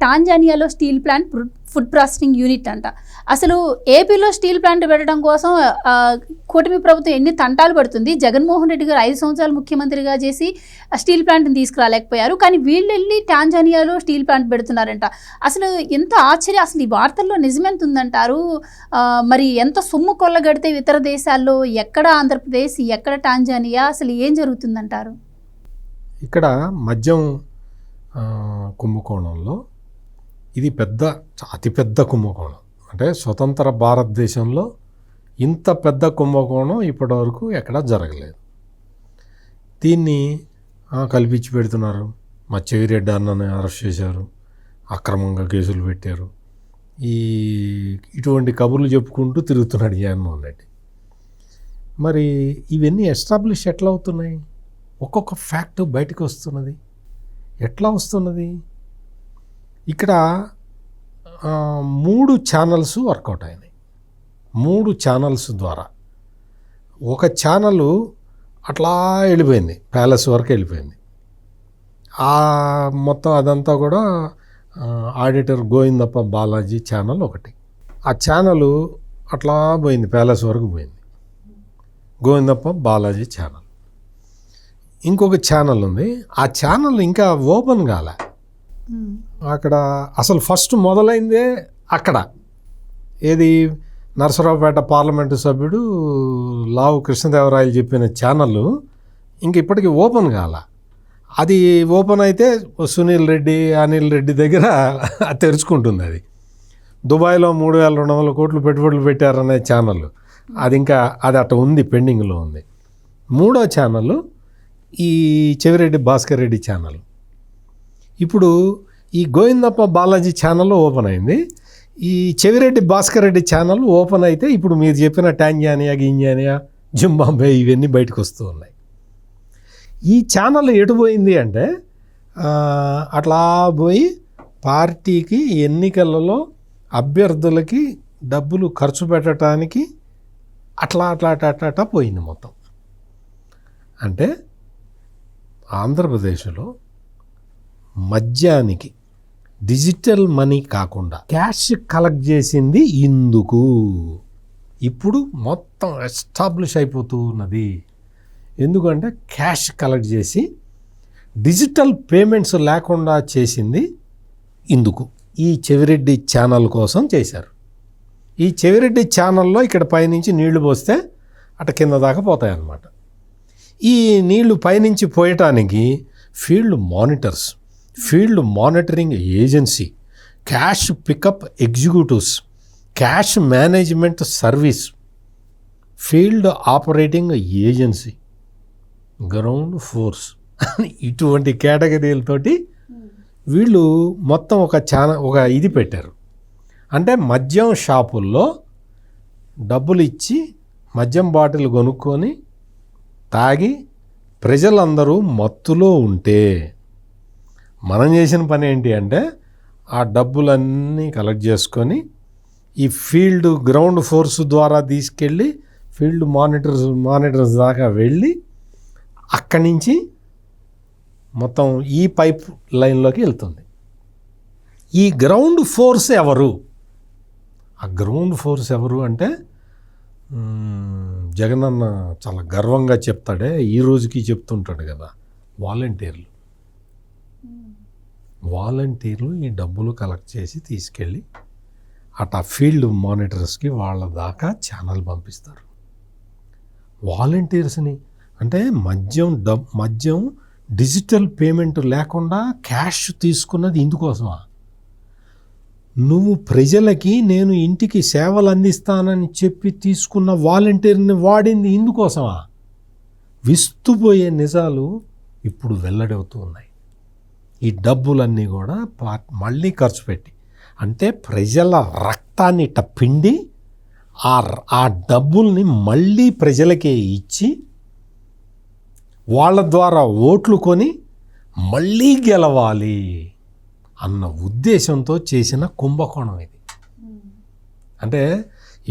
టాంజానియాలో steel plant food processing unit అంట. అసలు ఏపీలో స్టీల్ ప్లాంట్ పెట్టడం కోసం కూటమి ప్రభుత్వం ఎన్ని తంటాలు పడుతుంది. జగన్మోహన్ రెడ్డి గారు 5 సంవత్సరాలు ముఖ్యమంత్రిగా చేసి స్టీల్ ప్లాంట్ని తీసుకురాలేకపోయారు. కానీ వీళ్ళు వెళ్ళి టాంజానియాలో స్టీల్ ప్లాంట్ పెడుతున్నారంట. అసలు ఎంత ఆశ్చర్యం. అసలు ఈ వార్తల్లో నిజమెంత ఉందంటారు? మరి ఎంత సొమ్ము కొల్లగడితే ఇతర దేశాల్లో, ఎక్కడ ఆంధ్రప్రదేశ్, ఎక్కడ టాంజానియా, అసలు ఏం జరుగుతుందంటారు? ఇక్కడ మద్యం కుంభకోణంలో ఇది అతిపెద్ద కుంభకోణం. అంటే స్వతంత్ర భారతదేశంలో ఇంత పెద్ద కుంభకోణం ఇప్పటివరకు ఎక్కడా జరగలేదు. దీన్ని కల్పించి పెడుతున్నారు. మా చెవిరెడ్డి అన్నని అరెస్ట్ చేశారు, అక్రమంగా కేసులు పెట్టారు, ఇటువంటి కబుర్లు చెప్పుకుంటూ తిరుగుతున్నాడు జగన్మోహన్ రెడ్డి. మరి ఇవన్నీ ఎస్టాబ్లిష్ ఎట్లా అవుతున్నాయి? ఒక్కొక్క ఫ్యాక్ట్ బయటకు వస్తున్నది. ఎట్లా వస్తున్నది? ఇక్కడ 3 ఛానల్స్ వర్కౌట్ అయినాయి. 3 ఛానల్స్ ద్వారా ఒక ఛానల్ అట్లా వెళ్ళిపోయింది, ప్యాలెస్ వరకు వెళ్ళిపోయింది. మొత్తం అదంతా కూడా ఆడిటర్ గోవిందప్ప బాలాజీ ఛానల్ ఒకటి. ఆ ఛానల్ అట్లా పోయింది, ప్యాలెస్ వరకు పోయింది, గోవిందప్ప బాలాజీ ఛానల్. ఇంకొక ఛానల్ ఉంది, ఆ ఛానల్ ఇంకా ఓపెన్ కాలే. అక్కడ అసలు ఫస్ట్ మొదలైందే అక్కడ. ఏది? నరసరావుపేట పార్లమెంటు సభ్యుడు లావు కృష్ణదేవరాయలు చెప్పిన ఛానల్ ఇంక ఇప్పటికీ ఓపెన్ కాల. అది ఓపెన్ అయితే సునీల్ రెడ్డి, అనిల్ రెడ్డి దగ్గర తెరుచుకుంటుంది. అది దుబాయ్లో 3,200 కోట్లు పెట్టుబడులు పెట్టారనే ఛానల్, అది అట్ట ఉంది, పెండింగ్లో ఉంది. 3వ ఛానల్ ఈ చెవిరెడ్డి భాస్కర్ రెడ్డి ఛానల్. ఇప్పుడు ఈ గోవిందప్ప బాలాజీ ఛానల్ ఓపెన్ అయింది. ఈ చెవిరెడ్డి భాస్కర్ రెడ్డి ఛానల్ ఓపెన్ అయితే ఇప్పుడు మీరు చెప్పిన టాంజానియా, గింజానియా, జింబాబ్వే ఇవన్నీ బయటకు వస్తూ ఉన్నాయి. ఈ ఛానల్ ఎటు పోయింది అంటే అట్లా పోయి పార్టీకి ఎన్నికలలో అభ్యర్థులకి డబ్బులు ఖర్చు పెట్టడానికి అట్లా పోయింది మొత్తం. అంటే ఆంధ్రప్రదేశ్లో మద్యానికి డిజిటల్ మనీ కాకుండా క్యాష్ కలెక్ట్ చేసింది ఇందుకు ఇప్పుడు మొత్తం ఎస్టాబ్లిష్ అయిపోతూ ఉన్నది. ఎందుకంటే క్యాష్ కలెక్ట్ చేసి డిజిటల్ పేమెంట్స్ లేకుండా చేసింది ఇందుకు. ఈ చెవిరెడ్డి ఛానల్ కోసం చేశారు. ఈ చెవిరెడ్డి ఛానల్లో ఇక్కడ పైనుంచి నీళ్లు పోస్తే అటు కింద దాకా పోతాయన్నమాట. ఈ నీళ్లు పైనుంచి పోయటానికి field monitoring agency, cash pickup executives, cash management service, field operating agency, ground force, ఇటువంటి కేటగిరీలతోటి వీళ్ళు మొత్తం ఒక ఇది పెట్టారు. అంటే మద్యం షాపుల్లో డబ్బులు ఇచ్చి మద్యం బాటిల్ కొనుక్కొని తాగి ప్రజలందరూ మత్తులో ఉంటే మనం చేసిన పని ఏంటి అంటే ఆ డబ్బులన్నీ కలెక్ట్ చేసుకొని ఈ ఫీల్డ్ గ్రౌండ్ ఫోర్స్ ద్వారా తీసుకెళ్ళి ఫీల్డ్ మానిటర్స్ దాకా వెళ్ళి అక్కడి నుంచి మొత్తం ఈ పైప్ లైన్లోకి వెళ్తుంది. ఈ గ్రౌండ్ ఫోర్స్ ఎవరు? ఆ గ్రౌండ్ ఫోర్స్ ఎవరు అంటే జగనన్న చాలా గర్వంగా చెప్తాడే, ఈ రోజుకి చెప్తుంటాడు కదా, వాలంటీర్లు ఈ డబ్బులు కలెక్ట్ చేసి తీసుకెళ్ళి అటు ఫీల్డ్ మానిటర్స్కి వాళ్ళ దాకా ఛానల్ పంపిస్తారు. వాలంటీర్స్ని అంటే మద్యం డిజిటల్ పేమెంట్ లేకుండా క్యాష్ తీసుకున్నది ఇందుకోసమా? నువ్వు ప్రజలకి నేను ఇంటికి సేవలు అందిస్తానని చెప్పి తీసుకున్న వాలంటీర్ని వాడింది ఇందుకోసమా? విస్తుపోయే నిజాలు ఇప్పుడు వెల్లడవుతూ ఉన్నాయి. ఈ డబ్బులన్నీ కూడా మళ్ళీ ఖర్చు పెట్టి, అంటే ప్రజల రక్తాన్ని పిండి ఆ డబ్బుల్ని మళ్ళీ ప్రజలకే ఇచ్చి వాళ్ళ ద్వారా ఓట్లు కొని మళ్ళీ గెలవాలి అన్న ఉద్దేశంతో చేసిన కుంభకోణం ఇది. అంటే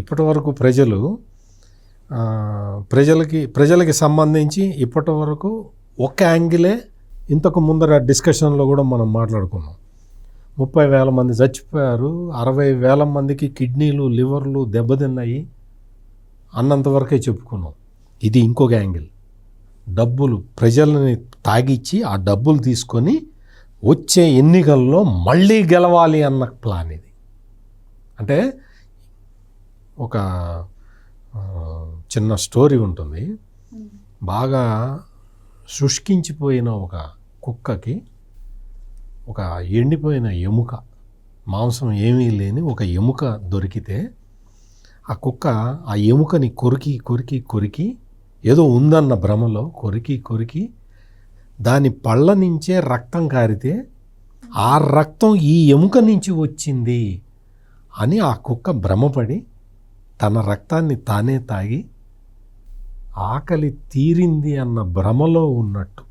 ఇప్పటి వరకు ప్రజలకి సంబంధించి ఇప్పటి వరకు ఒక యాంగిలే ఇంతకు ముందర డిస్కషన్లో కూడా మనం మాట్లాడుకున్నాం. 30,000 మంది చచ్చిపోయారు, 60,000 మందికి కిడ్నీలు లివర్లు దెబ్బతిన్నాయి అన్నంతవరకే చెప్పుకున్నాం. ఇది ఇంకొక యాంగిల్. డబ్బులు ప్రజలని తాగిచ్చి ఆ డబ్బులు తీసుకొని వచ్చే ఎన్నికల్లో మళ్ళీ గెలవాలి అన్న ప్లాన్ ఇది. అంటే ఒక చిన్న స్టోరీ ఉంటుంది. బాగా శుష్కించిపోయిన ఒక కుక్కకి ఒక ఎండిపోయిన ఎముక, మాంసం ఏమీ లేని ఒక ఎముక దొరికితే ఆ కుక్క ఆ ఎముకని కొరికి కొరికి కొరికి ఏదో ఉందన్న భ్రమలో కొరికి కొరికి దాని పళ్ళ నుంచే రక్తం కారితే ఆ రక్తం ఈ ఎముక నుంచి వచ్చింది అని ఆ కుక్క భ్రమపడి తన రక్తాన్ని తానే తాగి ఆకలి తీరింది అన్న భ్రమలో ఉన్నట్టు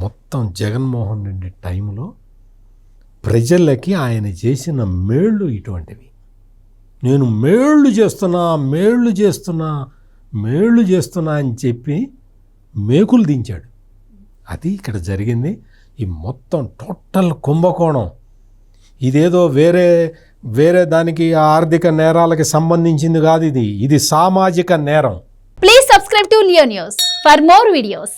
మొత్తం జగన్మోహన్ రెడ్డి టైంలో ప్రజలకి ఆయన చేసిన మేళ్ళు ఇటువంటివి. నేను మేళ్ళు చేస్తున్నా అని చెప్పి మేకులు దించాడు. అది ఇక్కడ జరిగింది. ఈ మొత్తం టోటల్ కుంభకోణం. ఇదేదో వేరే దానికి ఆర్థిక నేరాలకి సంబంధించింది కాదు. ఇది సామాజిక నేరం. Please subscribe to Leo news for more videos.